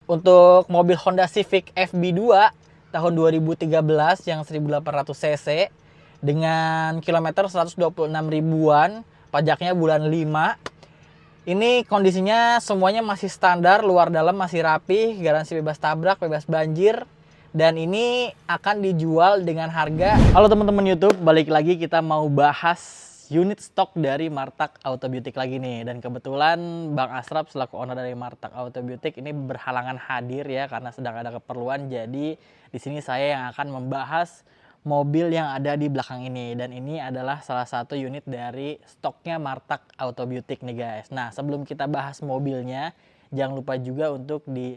Untuk mobil Honda Civic FB2 tahun 2013 yang 1800 cc dengan kilometer 126 ribuan, pajaknya bulan 5. Ini kondisinya semuanya masih standar, luar dalam masih rapi, garansi bebas tabrak, bebas banjir. Dan ini akan dijual dengan harga... Halo teman-teman YouTube, balik lagi kita mau bahas unit stok dari Martak Autobutik lagi nih. Dan kebetulan Bang Asraf selaku owner dari Martak Autobutik ini berhalangan hadir ya karena sedang ada keperluan. Jadi di sini saya yang akan membahas mobil yang ada di belakang ini. Dan ini adalah salah satu unit dari stoknya Martak Autobutik nih guys. Nah, sebelum kita bahas mobilnya, jangan lupa juga untuk di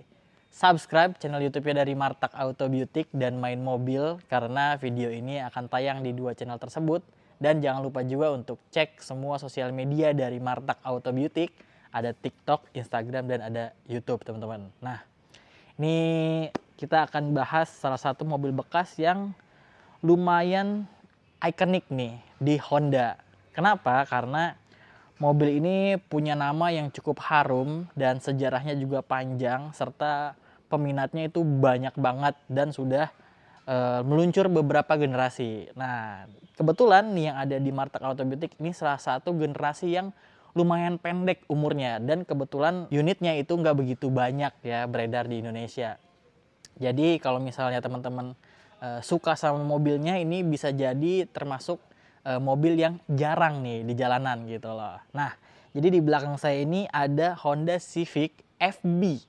subscribe channel YouTube-nya dari Martak Autobutik dan Main Mobil karena video ini akan tayang di dua channel tersebut. Dan jangan lupa juga untuk cek semua sosial media dari Martak Autobutik. Ada TikTok, Instagram, dan ada YouTube teman-teman. Nah, ini kita akan bahas salah satu mobil bekas yang lumayan ikonik nih di Honda. Kenapa? Karena mobil ini punya nama yang cukup harum dan sejarahnya juga panjang. Serta peminatnya itu banyak banget dan sudah meluncur beberapa generasi. Nah, kebetulan nih yang ada di Martak Autobutik ini salah satu generasi yang lumayan pendek umurnya dan kebetulan unitnya itu nggak begitu banyak ya beredar di Indonesia. Jadi kalau misalnya teman-teman suka sama mobilnya, ini bisa jadi termasuk mobil yang jarang nih di jalanan gitu loh. Nah, jadi di belakang saya ini ada Honda Civic FB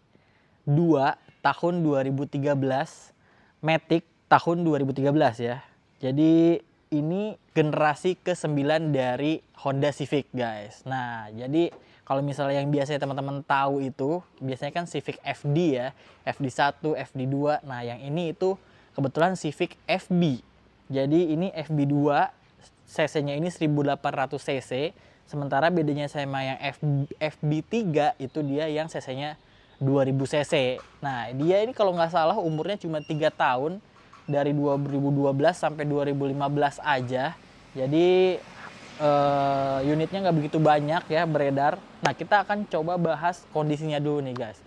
2 tahun 2013, Matic tahun 2013 ya. Jadi ini generasi ke-9 dari Honda Civic guys. Nah, jadi kalau misalnya yang biasanya teman-teman tahu itu biasanya kan Civic FD ya, FD1, FD2. Nah, yang ini itu kebetulan Civic FB. Jadi ini FB2, cc-nya ini 1800 cc. Sementara bedanya sama yang FB3 itu dia yang cc-nya 2000 cc. Nah, dia ini kalau nggak salah umurnya cuma 3 tahun. Dari 2012 sampai 2015 aja. Jadi unitnya nggak begitu banyak ya beredar. Nah, kita akan coba bahas kondisinya dulu nih guys.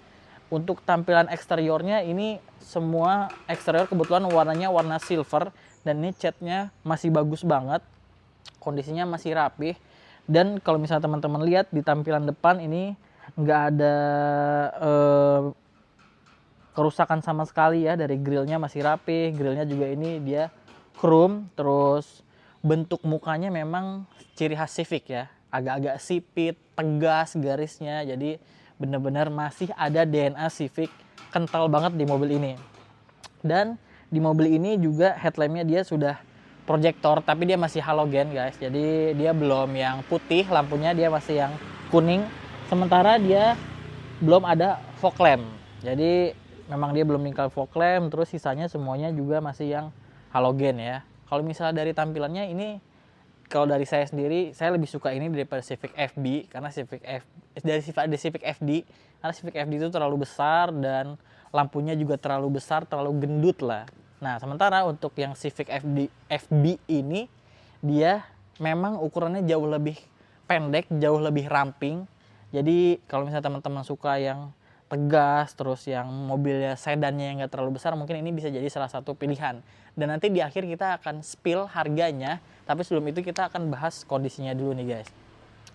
Untuk tampilan eksteriornya ini semua eksterior kebetulan warnanya warna silver. Dan ini catnya masih bagus banget. Kondisinya masih rapih. Dan kalau misalnya teman-teman lihat di tampilan depan ini nggak ada kerusakan sama sekali ya. Dari grillnya masih rapi, grillnya juga ini dia chrome. Terus bentuk mukanya memang ciri khas Civic ya, agak-agak sipit, tegas garisnya. Jadi benar-benar masih ada DNA Civic kental banget di mobil ini. Dan di mobil ini juga headlampnya dia sudah proyektor, tapi dia masih halogen guys. Jadi dia belum yang putih lampunya, dia masih yang kuning. Sementara dia belum ada fog lamp. Jadi memang dia belum ningkal fog lamp, terus sisanya semuanya juga masih yang halogen ya. Kalau misalnya dari tampilannya ini, kalau dari saya sendiri, saya lebih suka ini daripada Civic FB karena Civic FD karena Civic FD itu terlalu besar dan lampunya juga terlalu besar, terlalu gendut lah. Nah, sementara untuk yang Civic FB ini dia memang ukurannya jauh lebih pendek, jauh lebih ramping. Jadi kalau misalnya teman-teman suka yang tegas, terus yang mobilnya sedannya yang nggak terlalu besar, mungkin ini bisa jadi salah satu pilihan. Dan nanti di akhir kita akan spill harganya, tapi sebelum itu kita akan bahas kondisinya dulu nih guys.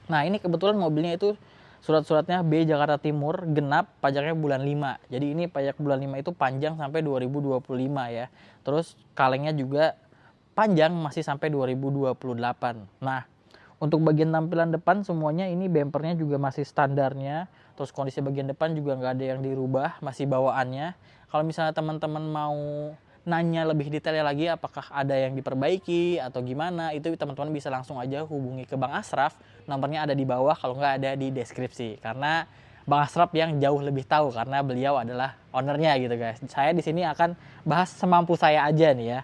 Nah, ini kebetulan mobilnya itu surat-suratnya B Jakarta Timur, genap, pajaknya bulan 5. Jadi ini pajak bulan 5 itu panjang sampai 2025 ya. Terus kalengnya juga panjang masih sampai 2028. Nah, untuk bagian tampilan depan semuanya ini bempernya juga masih standarnya. Terus kondisi bagian depan juga nggak ada yang dirubah, masih bawaannya. Kalau misalnya teman-teman mau nanya lebih detailnya lagi apakah ada yang diperbaiki atau gimana, itu teman-teman bisa langsung aja hubungi ke Bang Asraf. Nomornya ada di bawah, kalau nggak ada di deskripsi. Karena Bang Asraf yang jauh lebih tahu karena beliau adalah ownernya gitu guys. Saya di sini akan bahas semampu saya aja nih ya.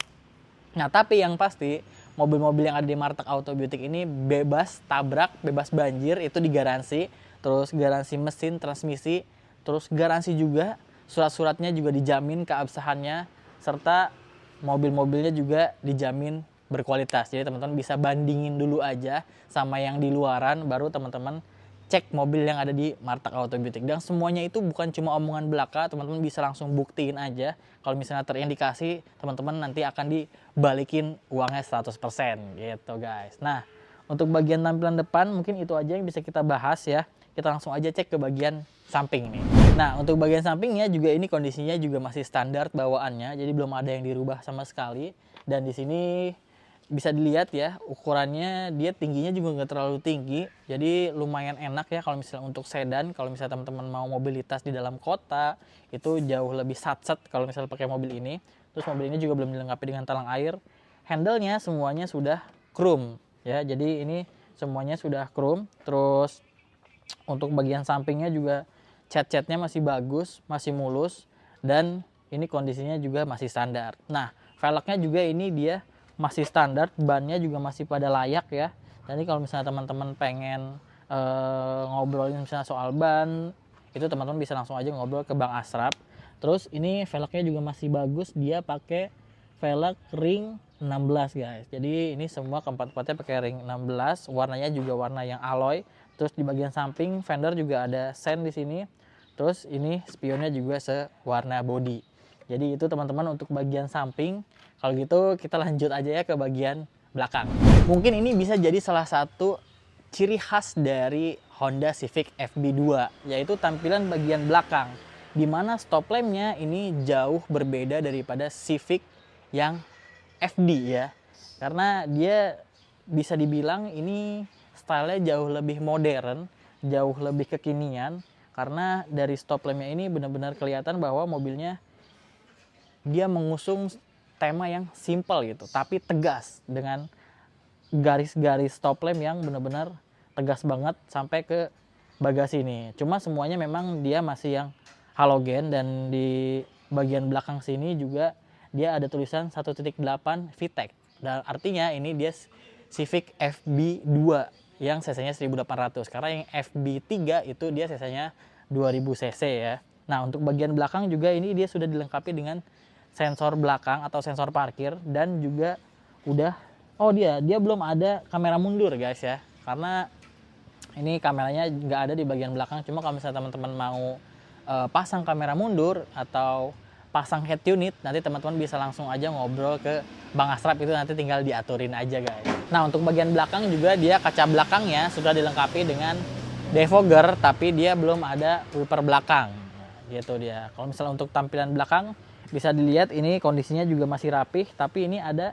Nah, tapi yang pasti mobil-mobil yang ada di Martak Autobutik ini bebas tabrak, bebas banjir, itu digaransi. Terus garansi mesin, transmisi, terus garansi juga surat-suratnya juga dijamin keabsahannya, serta mobil-mobilnya juga dijamin berkualitas. Jadi teman-teman bisa bandingin dulu aja sama yang di luaran, baru teman-teman cek mobil yang ada di Martak Auto Beauty. Dan semuanya itu bukan cuma omongan belaka, teman-teman bisa langsung buktiin aja. Kalau misalnya terindikasi, teman-teman nanti akan dibalikin uangnya 100% gitu guys. Nah, untuk bagian tampilan depan mungkin itu aja yang bisa kita bahas ya. Kita langsung aja cek ke bagian samping nih. Nah, untuk bagian sampingnya juga ini kondisinya juga masih standar bawaannya, jadi belum ada yang dirubah sama sekali. Dan di sini bisa dilihat ya, ukurannya dia tingginya juga nggak terlalu tinggi, jadi lumayan enak ya kalau misalnya untuk sedan. Kalau misalnya teman-teman mau mobilitas di dalam kota itu jauh lebih satset kalau misalnya pakai mobil ini. Terus mobil ini juga belum dilengkapi dengan talang air. Handle-nya semuanya sudah chrome ya, jadi ini semuanya sudah chrome. Terus untuk bagian sampingnya juga cat-catnya masih bagus, masih mulus, dan ini kondisinya juga masih standar. Nah, velgnya juga ini dia masih standar, bannya juga masih pada layak ya. Jadi kalau misalnya teman-teman pengen ngobrolin misalnya soal ban, itu teman-teman bisa langsung aja ngobrol ke Bang Asrap. Terus ini velgnya juga masih bagus, dia pakai velg ring 16 guys. Jadi ini semua keempat-empatnya pakai ring 16, warnanya juga warna yang alloy. Terus di bagian samping fender juga ada sen di sini. Terus ini spionnya juga sewarna body. Jadi itu teman-teman untuk bagian samping. Kalau gitu kita lanjut aja ya ke bagian belakang. Mungkin ini bisa jadi salah satu ciri khas dari Honda Civic FB2, yaitu tampilan bagian belakang. Dimana stop lampnya ini jauh berbeda daripada Civic yang FD ya. Karena dia bisa dibilang ini stylenya jauh lebih modern, jauh lebih kekinian. Karena dari stop lampnya ini benar-benar kelihatan bahwa mobilnya dia mengusung tema yang simple gitu, tapi tegas dengan garis-garis stop lamp yang benar-benar tegas banget sampai ke bagasi ini. Cuma semuanya memang dia masih yang halogen, dan di bagian belakang sini juga dia ada tulisan 1.8 VTEC. Dan artinya ini dia Civic FB2 yang cc-nya 1800. Karena yang FB3 itu dia cc-nya 2000 cc ya. Nah, untuk bagian belakang juga ini dia sudah dilengkapi dengan sensor belakang atau sensor parkir, dan juga udah dia belum ada kamera mundur guys ya, karena ini kameranya nggak ada di bagian belakang. Cuma kalau misalnya teman-teman mau pasang kamera mundur atau pasang head unit, nanti teman-teman bisa langsung aja ngobrol ke Bang Asrap, itu nanti tinggal diaturin aja guys. Nah, untuk bagian belakang juga dia kaca belakangnya sudah dilengkapi dengan defogger, tapi dia belum ada wiper belakang gitu dia. Kalau misalnya untuk tampilan belakang bisa dilihat ini kondisinya juga masih rapih, tapi ini ada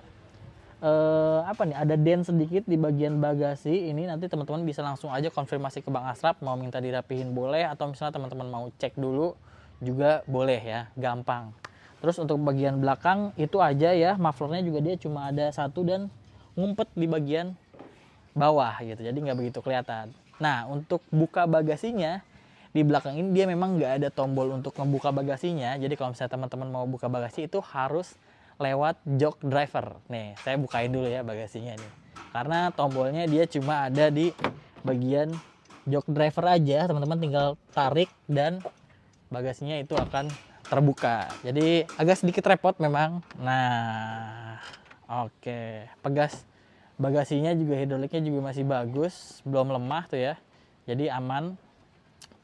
ada dent sedikit di bagian bagasi. Ini nanti teman-teman bisa langsung aja konfirmasi ke Bang Asrap, mau minta dirapihin boleh, atau misalnya teman-teman mau cek dulu juga boleh ya, gampang. Terus untuk bagian belakang itu aja ya, mufflernya juga dia cuma ada satu dan ngumpet di bagian bawah gitu, jadi nggak begitu kelihatan. Nah, untuk buka bagasinya di belakang ini dia memang nggak ada tombol untuk membuka bagasinya. Jadi kalau misalnya teman-teman mau buka bagasi itu harus lewat jok driver. Nih, saya bukain dulu ya bagasinya nih. Karena tombolnya dia cuma ada di bagian jok driver aja. Teman-teman tinggal tarik dan bagasinya itu akan terbuka. Jadi agak sedikit repot memang. Nah, oke. Bagasinya juga hidroliknya juga masih bagus, belum lemah tuh ya. Jadi aman.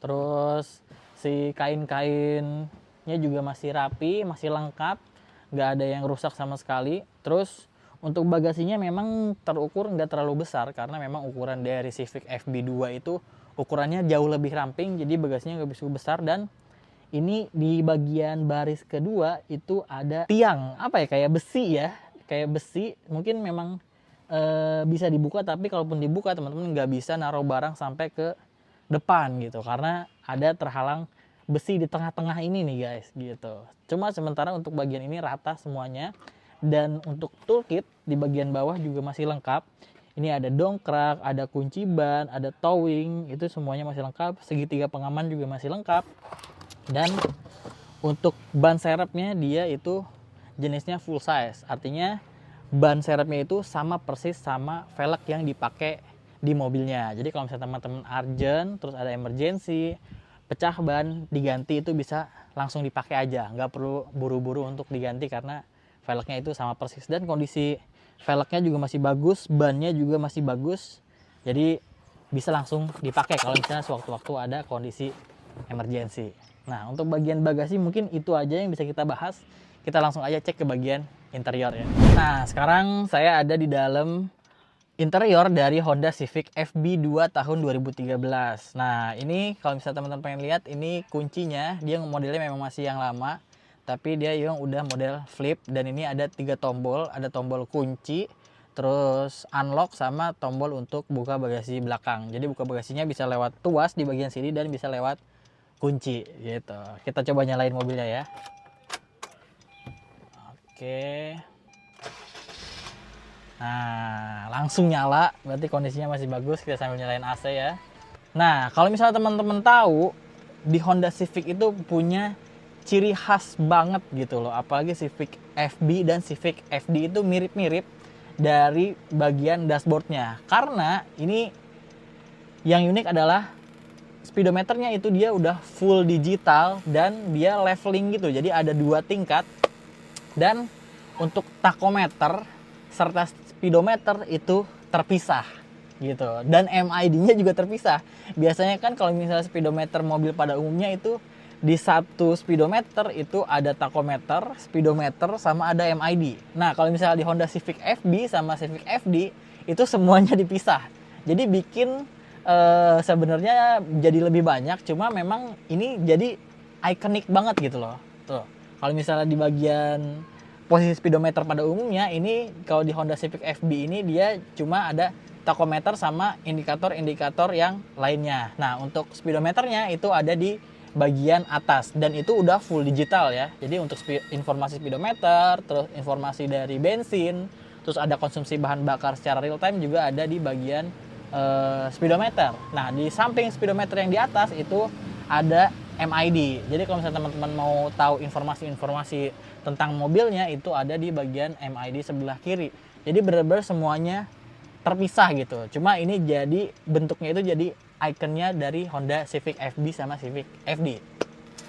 Terus si kain-kainnya juga masih rapi, masih lengkap, nggak ada yang rusak sama sekali. Terus untuk bagasinya memang terukur nggak terlalu besar, karena memang ukuran dari Civic FB2 itu ukurannya jauh lebih ramping, jadi bagasinya nggak begitu besar. Dan ini di bagian baris kedua itu ada tiang kayak besi ya, kayak besi. Mungkin memang bisa dibuka, tapi kalaupun dibuka teman-teman nggak bisa naruh barang sampai ke depan gitu, karena ada terhalang besi di tengah-tengah ini nih guys gitu. Cuma sementara untuk bagian ini rata semuanya. Dan untuk toolkit di bagian bawah juga masih lengkap. Ini ada dongkrak, ada kunci ban, ada towing, itu semuanya masih lengkap. Segitiga pengaman juga masih lengkap. Dan untuk ban serepnya dia itu jenisnya full size, artinya ban serepnya itu sama persis sama velg yang dipakai di mobilnya. Jadi kalau misalnya teman-teman urgent, terus ada emergency, pecah ban, diganti itu bisa langsung dipakai aja, nggak perlu buru-buru untuk diganti karena velgnya itu sama persis. Dan kondisi velgnya juga masih bagus, bannya juga masih bagus. Jadi bisa langsung dipakai kalau misalnya sewaktu-waktu ada kondisi emergency. Nah, untuk bagian bagasi mungkin itu aja yang bisa kita bahas. Kita langsung aja cek ke bagian interior ya. Nah, sekarang saya ada di dalam interior dari Honda Civic FB2 tahun 2013. Nah, ini kalau misalnya teman-teman pengen lihat, ini kuncinya, dia modelnya memang masih yang lama, tapi dia yang udah model flip, dan ini ada 3 tombol, ada tombol kunci, terus unlock, sama tombol untuk buka bagasi belakang. Jadi buka bagasinya bisa lewat tuas di bagian sini dan bisa lewat kunci gitu. Kita coba nyalain mobilnya ya. Oke. Nah, langsung nyala, berarti kondisinya masih bagus. Kita sambil nyalain AC ya. Nah, kalau misalnya teman-teman tahu, di Honda Civic itu punya ciri khas banget gitu loh. Apalagi Civic FB dan Civic FD itu mirip-mirip dari bagian dashboardnya. Karena ini yang unik adalah speedometernya itu dia udah full digital dan dia leveling gitu. Jadi ada 2 tingkat. Dan untuk tachometer serta speedometer itu terpisah gitu, dan MID-nya juga terpisah. Biasanya kan kalau misalnya speedometer mobil pada umumnya itu di satu speedometer itu ada tachometer, speedometer, sama ada MID. Nah, kalau misalnya di Honda Civic FB sama Civic FD itu semuanya dipisah. Jadi bikin sebenarnya jadi lebih banyak, cuma memang ini jadi ikonik banget gitu loh. Tuh. Kalau misalnya di bagian posisi speedometer pada umumnya, ini kalau di Honda Civic FB ini dia cuma ada tachometer sama indikator-indikator yang lainnya. Nah, untuk speedometernya itu ada di bagian atas dan itu udah full digital ya. Jadi untuk informasi speedometer, terus informasi dari bensin, terus ada konsumsi bahan bakar secara real time juga ada di bagian speedometer. Nah, di samping speedometer yang di atas itu ada MID. Jadi kalau misalnya teman-teman mau tahu informasi-informasi tentang mobilnya itu ada di bagian MID sebelah kiri. Jadi benar-benar semuanya terpisah gitu. Cuma ini jadi bentuknya itu jadi ikonnya dari Honda Civic FB sama Civic FD.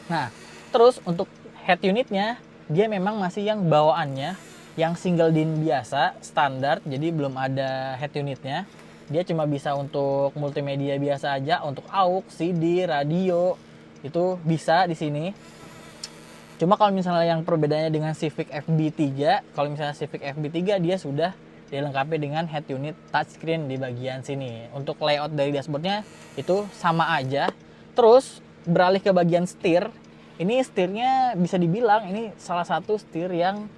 Nah, terus untuk head unitnya dia memang masih yang bawaannya yang single din biasa standar. Jadi belum ada head unitnya. Dia cuma bisa untuk multimedia biasa aja, untuk aux, CD, radio itu bisa di sini. Cuma kalau misalnya yang perbedaannya dengan Civic FB3, kalau misalnya Civic FB3 dia sudah dilengkapi dengan head unit touchscreen di bagian sini. Untuk layout dari dashboardnya itu sama aja. Terus beralih ke bagian setir, ini setirnya bisa dibilang ini salah satu setir yang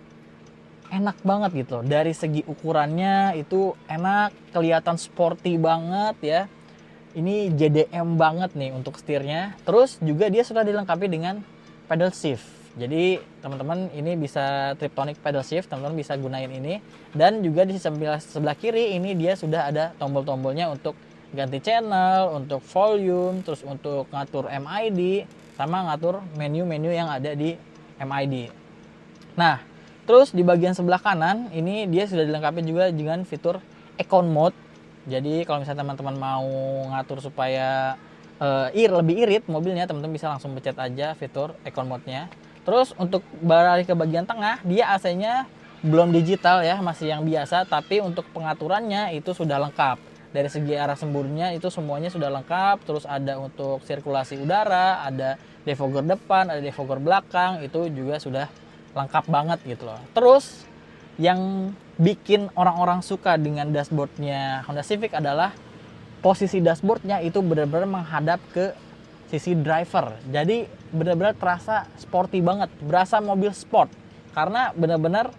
enak banget gitu. Dari segi ukurannya itu enak, kelihatan sporty banget ya. Ini JDM banget nih untuk setirnya. Terus juga dia sudah dilengkapi dengan pedal shift. Jadi teman-teman ini bisa Triptonic pedal shift, teman-teman bisa gunain ini. Dan juga di sebelah kiri ini dia sudah ada tombol-tombolnya untuk ganti channel, untuk volume, terus untuk ngatur MID, sama ngatur menu-menu yang ada di MID. Nah, terus di bagian sebelah kanan ini dia sudah dilengkapi juga dengan fitur Econ Mode. Jadi kalau misalnya teman-teman mau ngatur supaya lebih irit mobilnya, teman-teman bisa langsung pencet aja fitur Econ Mode-nya. Terus untuk beralih ke bagian tengah, dia AC-nya belum digital ya, masih yang biasa, tapi untuk pengaturannya itu sudah lengkap. Dari segi arah semburnya itu semuanya sudah lengkap. Terus ada untuk sirkulasi udara, ada defogger depan, ada defogger belakang, itu juga sudah lengkap banget gitu loh. Terus yang bikin orang-orang suka dengan dashboardnya Honda Civic adalah posisi dashboardnya itu benar-benar menghadap ke sisi driver. Jadi benar-benar terasa sporty banget, berasa mobil sport karena benar-benar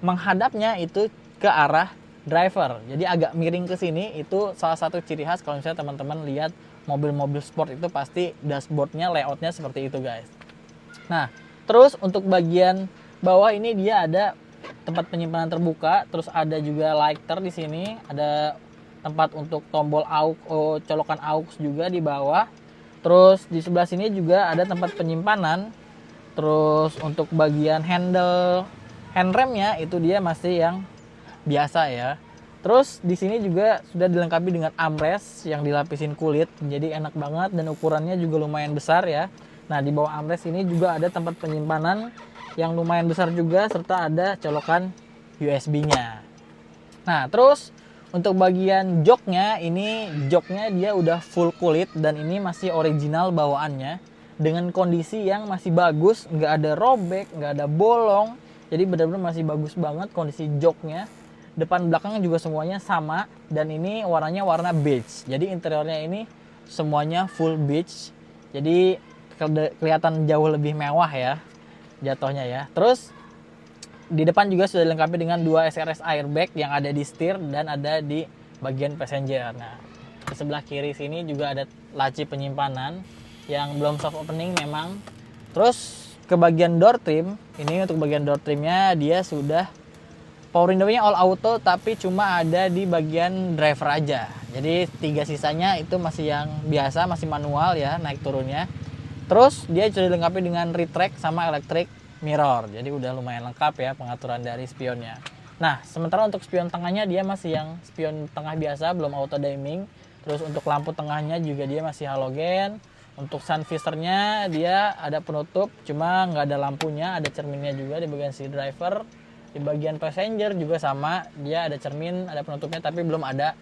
menghadapnya itu ke arah driver. Jadi agak miring ke sini, itu salah satu ciri khas kalau misalnya teman-teman lihat mobil-mobil sport itu pasti dashboardnya layoutnya seperti itu guys. Nah, terus untuk bagian bawah ini dia ada tempat penyimpanan terbuka, terus ada juga lighter di sini, ada tempat untuk tombol aux, colokan aux juga di bawah. Terus di sebelah sini juga ada tempat penyimpanan. Terus untuk bagian handremnya itu dia masih yang biasa ya. Terus di sini juga sudah dilengkapi dengan armrest yang dilapisin kulit, jadi enak banget dan ukurannya juga lumayan besar ya. Nah, di bawah armrest ini juga ada tempat penyimpanan yang lumayan besar juga serta ada colokan USB-nya. Nah, terus Untuk bagian joknya, ini joknya dia udah full kulit dan ini masih original bawaannya dengan kondisi yang masih bagus, nggak ada robek, nggak ada bolong. Jadi benar-benar masih bagus banget kondisi joknya. Depan belakang juga semuanya sama dan ini warnanya warna beige. Jadi interiornya ini semuanya full beige. Jadi kelihatan jauh lebih mewah ya jatuhnya ya. Terus di depan juga sudah dilengkapi dengan 2 SRS airbag yang ada di setir dan ada di bagian passenger. Nah, di sebelah kiri sini juga ada laci penyimpanan yang belum soft opening memang. Terus ke bagian door trim, ini untuk bagian door trimnya dia sudah power window-nya all auto tapi cuma ada di bagian driver aja. Jadi 3 sisanya itu masih yang biasa, masih manual ya naik turunnya. Terus dia sudah dilengkapi dengan retract sama electric mirror, jadi udah lumayan lengkap ya pengaturan dari spionnya. Nah, sementara untuk spion tengahnya dia masih yang spion tengah biasa, belum auto dimming. Terus untuk lampu tengahnya juga dia masih halogen. Untuk sun visornya dia ada penutup, cuma nggak ada lampunya, ada cerminnya juga di bagian si driver. Di bagian passenger juga sama, dia ada cermin, ada penutupnya, tapi belum ada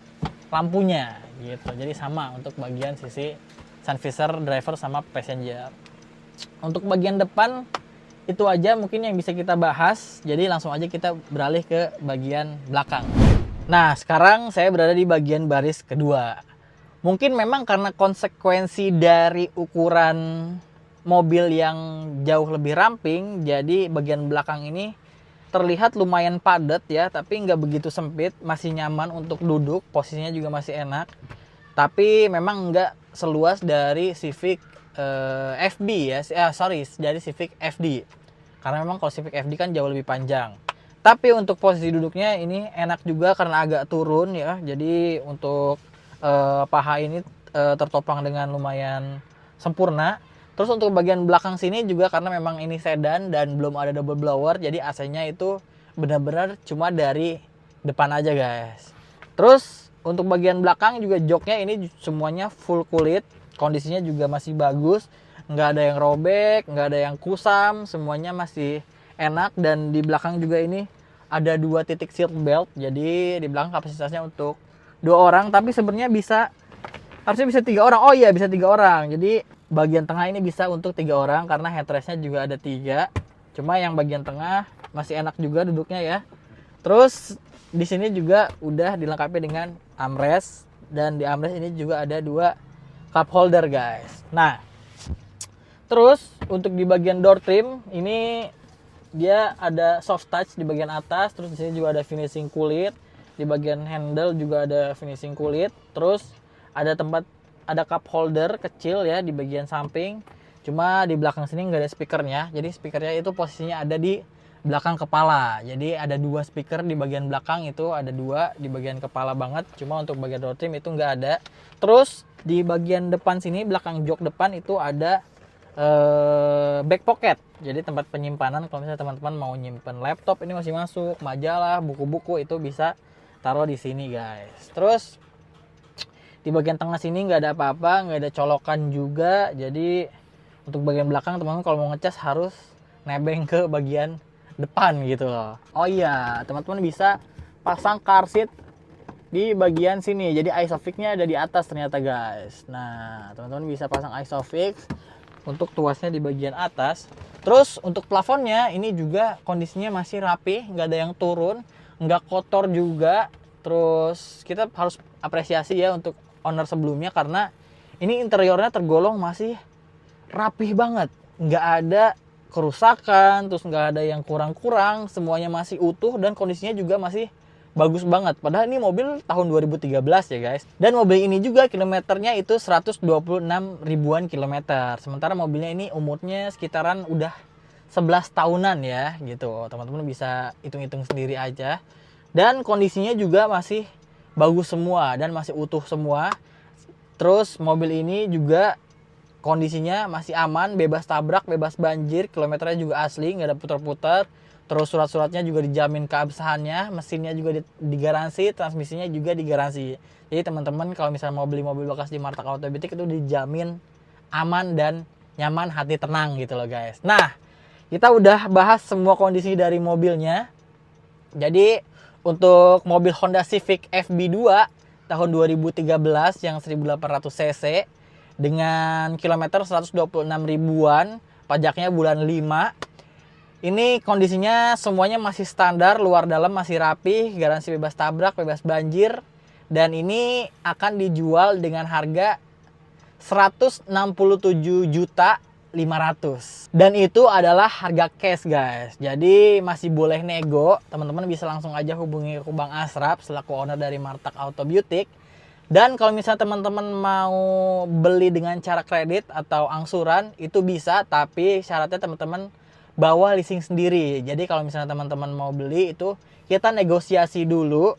lampunya gitu. Jadi sama untuk bagian sisi sun visor driver sama passenger. Untuk bagian depan itu aja mungkin yang bisa kita bahas, jadi langsung aja kita beralih ke bagian belakang. Nah, sekarang saya berada di bagian baris kedua. Mungkin memang karena konsekuensi dari ukuran mobil yang jauh lebih ramping, jadi bagian belakang ini terlihat lumayan padat ya, tapi nggak begitu sempit, masih nyaman untuk duduk, posisinya juga masih enak. Tapi memang nggak seluas dari Civic FB ya, dari Civic FD. Karena memang kalau Civic FD kan jauh lebih panjang. Tapi untuk posisi duduknya ini enak juga karena agak turun ya. Jadi untuk paha ini tertopang dengan lumayan sempurna. Terus untuk bagian belakang sini juga karena memang ini sedan dan belum ada double blower, jadi AC-nya itu benar-benar cuma dari depan aja guys. Terus untuk bagian belakang juga joknya ini semuanya full kulit, kondisinya juga masih bagus, nggak ada yang robek, nggak ada yang kusam, semuanya masih enak. Dan di belakang juga ini ada 2 titik seat belt, jadi di belakang kapasitasnya untuk 2 orang, tapi sebenarnya harusnya bisa 3 orang. Oh iya, bisa 3 orang. Jadi bagian tengah ini bisa untuk 3 orang karena headrestnya juga ada 3. Cuma yang bagian tengah masih enak juga duduknya ya. Terus di sini juga udah dilengkapi dengan armrest, dan di armrest ini juga ada 2 cup holder guys. Nah, terus untuk di bagian door trim ini dia ada soft touch di bagian atas, terus di sini juga ada finishing kulit. Di bagian handle juga ada finishing kulit. Terus ada cup holder kecil ya di bagian samping. Cuma di belakang sini nggak ada speakernya. Jadi speakernya itu posisinya ada di belakang kepala. Jadi ada 2 speaker di bagian belakang, itu ada 2 di bagian kepala banget. Cuma untuk bagian door trim itu nggak ada. Terus di bagian depan sini, belakang jok depan itu ada back pocket. Jadi tempat penyimpanan kalau misalnya teman-teman mau nyimpen laptop ini masih masuk, majalah, buku-buku itu bisa taruh di sini guys. Terus di bagian tengah sini nggak ada apa-apa, nggak ada colokan juga. Jadi untuk bagian belakang teman-teman kalau mau ngecas harus nebeng ke bagian depan gitu loh. Oh iya, teman-teman bisa pasang car seat di bagian sini. Jadi isofix-nya ada di atas ternyata guys. Nah, teman-teman bisa pasang isofix untuk tuasnya di bagian atas. Terus untuk plafonnya ini juga kondisinya masih rapi, nggak ada yang turun, nggak kotor juga. Terus kita harus apresiasi ya untuk owner sebelumnya karena ini interiornya tergolong masih rapih banget, nggak ada kerusakan, terus nggak ada yang kurang-kurang, semuanya masih utuh dan kondisinya juga masih bagus banget. Padahal ini mobil tahun 2013 ya guys. Dan mobil ini juga kilometernya itu 126 ribuan kilometer. Sementara mobilnya ini umurnya sekitaran udah 11 tahunan ya gitu. Teman-teman bisa hitung-hitung sendiri aja. Dan kondisinya juga masih bagus semua dan masih utuh semua. Terus mobil ini juga kondisinya masih aman, bebas tabrak, bebas banjir, kilometernya juga asli, nggak ada putar-putar. Terus surat-suratnya juga dijamin keabsahannya, mesinnya juga digaransi, transmisinya juga digaransi. Jadi teman-teman kalau misalnya mau beli mobil bekas di Martak Autobitik itu dijamin aman dan nyaman, hati tenang gitu loh guys. Nah, kita udah bahas semua kondisi dari mobilnya. Jadi Untuk mobil Honda Civic FB2 tahun 2013 yang 1800 cc dengan kilometer 126 ribuan, pajaknya bulan 5. Ini kondisinya semuanya masih standar, luar dalam masih rapi, garansi bebas tabrak, bebas banjir. Dan ini akan dijual dengan harga 167.500.000. Dan itu adalah harga cash, guys. Jadi masih boleh nego. Teman-teman bisa langsung aja hubungi ke Bang Asraf selaku owner dari Martak Auto Beauty. Dan kalau misalnya teman-teman mau beli dengan cara kredit atau angsuran, itu bisa, tapi syaratnya teman-teman bawa leasing sendiri. Jadi kalau misalnya teman-teman mau beli, itu kita negosiasi dulu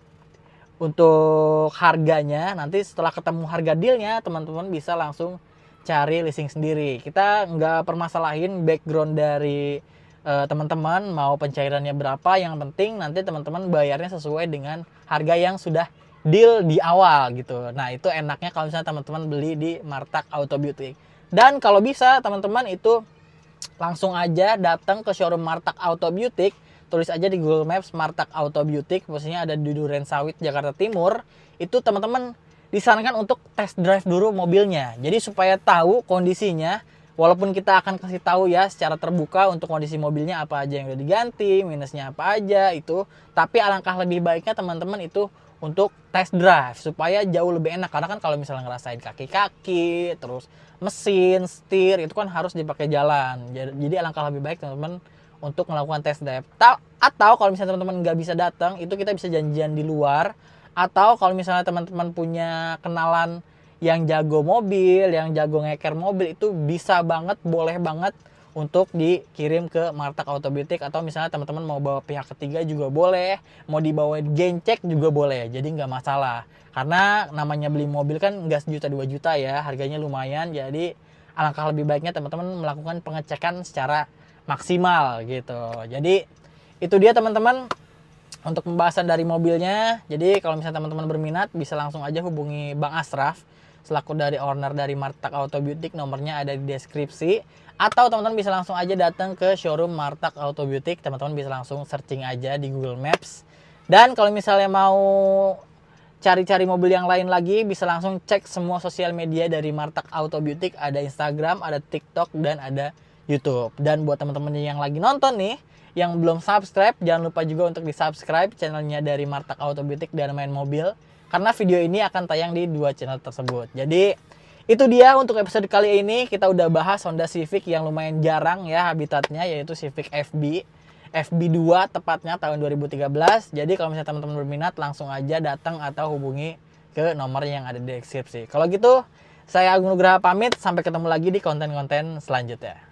untuk harganya. Nanti setelah ketemu harga dealnya, teman-teman bisa langsung cari leasing sendiri. Kita nggak permasalahin background dari teman-teman, mau pencairannya berapa. Yang penting nanti teman-teman bayarnya sesuai dengan harga yang sudah deal di awal gitu. Nah, itu enaknya kalau misalnya teman-teman beli di Martak Auto Beauty. Dan kalau bisa teman-teman itu langsung aja datang ke showroom Martak Auto Beauty. Tulis aja di Google Maps Martak Auto Beauty, posisinya ada di Duren Sawit, Jakarta Timur. Itu teman-teman disarankan untuk test drive dulu mobilnya. Jadi supaya tahu kondisinya, walaupun kita akan kasih tahu ya secara terbuka untuk kondisi mobilnya apa aja yang udah diganti, minusnya apa aja itu. Tapi alangkah lebih baiknya teman-teman itu untuk test drive supaya jauh lebih enak. Karena kan kalau misalnya ngerasain kaki-kaki, terus mesin, setir, itu kan harus dipakai jalan. Jadi alangkah lebih baik teman-teman untuk melakukan test drive. Atau kalau misalnya teman-teman nggak bisa datang, itu kita bisa janjian di luar. Atau kalau misalnya teman-teman punya kenalan yang jago mobil, yang jago ngeker mobil, itu bisa banget, boleh banget untuk dikirim ke Martak Auto Beauty. Atau misalnya teman-teman mau bawa pihak ketiga juga boleh, mau dibawain gencek juga boleh, jadi nggak masalah. Karena namanya beli mobil kan nggak 1 juta 2 juta ya, harganya lumayan. Jadi alangkah lebih baiknya teman-teman melakukan pengecekan secara maksimal gitu. Jadi itu dia teman-teman untuk pembahasan dari mobilnya. Jadi kalau misalnya teman-teman berminat bisa langsung aja hubungi Bang Asraf selaku dari owner dari Martak Auto Beauty. Nomornya ada di deskripsi. Atau teman-teman bisa langsung aja datang ke showroom Martak Auto Beauty. Teman-teman bisa langsung searching aja di Google Maps. Dan kalau misalnya mau cari-cari mobil yang lain lagi, bisa langsung cek semua sosial media dari Martak Auto Beauty. Ada Instagram, ada TikTok, dan ada YouTube. Dan buat teman-teman yang lagi nonton nih, yang belum subscribe, jangan lupa juga untuk di-subscribe channelnya dari Martak Auto Beauty dan Main Mobil. Karena video ini akan tayang di 2 channel tersebut. Jadi itu dia untuk episode kali ini. Kita udah bahas Honda Civic yang lumayan jarang ya habitatnya, yaitu Civic FB2 tepatnya tahun 2013. Jadi kalau misalnya teman-teman berminat, langsung aja datang atau hubungi ke nomor yang ada di deskripsi. Kalau gitu, saya Agung Nugraha pamit. Sampai ketemu lagi di konten-konten selanjutnya.